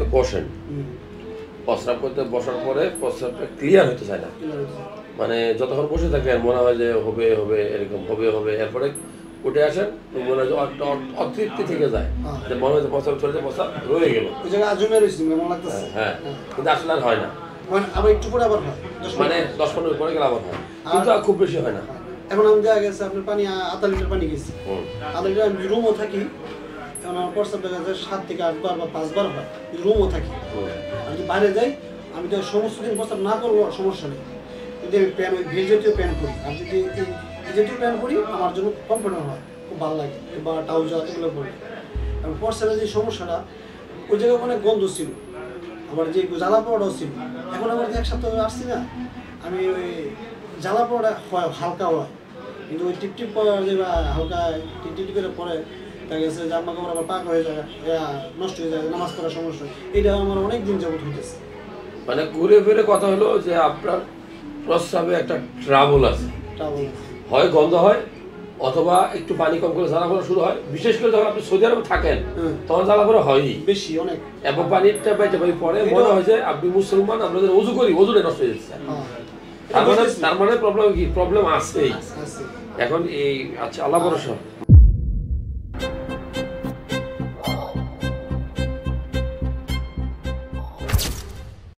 করতে বসেন, প্রস্রাব করতে বসার পরে প্রস্রাবটা ক্লিয়ার হতে চায় না, মানে যতক্ষণ বসে থাকেন মনে হয় যে হবে হবে এরকম হবে হবে, এরপরে উঠে আসেন মনে হয় যে একটা অতৃপ্তি থেকে যায়, যে মনে হয় যে প্রস্রাব চলে যায়, প্রস্রাব রয়ে গেল। ওই জায়গায় আজমে রয়েছে মনে লাগতেছে। হ্যাঁ, কিন্তু আসলে আর হয় না, মানে আবার একটু পরে আবার হয়, মানে 10-15 মিনিট পরে গেলে আবার হয়, কিন্তু আর খুব বেশি হয় না। এখন আমি দেখা গেছে আপনার পানি আধা লিটার পানি গেছি, আধা লিটার আমি রুমও থাকি, এখন আমার প্রস্তাব দেখা যায় 7 থেকে 8 বার বা 5 বার হয়, রুমও থাকি। আমি যদি বাইরে যাই, আমি তো সমস্ত দিন প্রস্তাব না করবো সমস্যা নেই, যদি আমি প্যান্ট ওই ভেজ জাতীয় প্যান্ট করি, আর যদি এই জাতীয় প্যান্ট করি আমার জন্য কমফোর্টেবল হয়, খুব ভালো লাগে, বা ট্রাউজার এগুলো পরি। এবং প্রস্তাবের যে সমস্যাটা, ওই জায়গায় অনেক গন্ধ ছিল, আবার যে জ্বালা পোড়াটাও ছিল। এখন আমার এক সপ্তাহ আসছি না, আমি ওই জ্বালা পোড়াটা হয় হালকা হয়, কিন্তু ওই টিপটিপ করা যে হালকা টিপটিপ করে পরে দেখা গেছে জামা কাপড় আবার পাক হয়ে যায়, নষ্ট হয়ে যায়, নামাজ পড়ার সমস্যা, এটা আমার অনেক দিন যাবত হইতেছে। মানে ঘুরে ফিরে কথা হলো যে আপনার প্রস্রাবে একটা ট্রাবল আছে, হয় গন্ধ হয় অথবা একটু পানি কম করে জ্বালা করা শুরু হয়, বিশেষ করে যখন আপনি সৌদি আরবে থাকেন তখন জ্বালা করা হয়ই বেশি অনেক, এবং পানিটা পাইতে পারি পরে মনে হয় যে আপনি মুসলমান, আপনাদের ওযু করি ওযুটা নষ্ট হয়ে যাচ্ছে, তার মানে প্রবলেম কি, প্রবলেম আছেই। এখন এই আচ্ছা আল্লাহ ভরসা।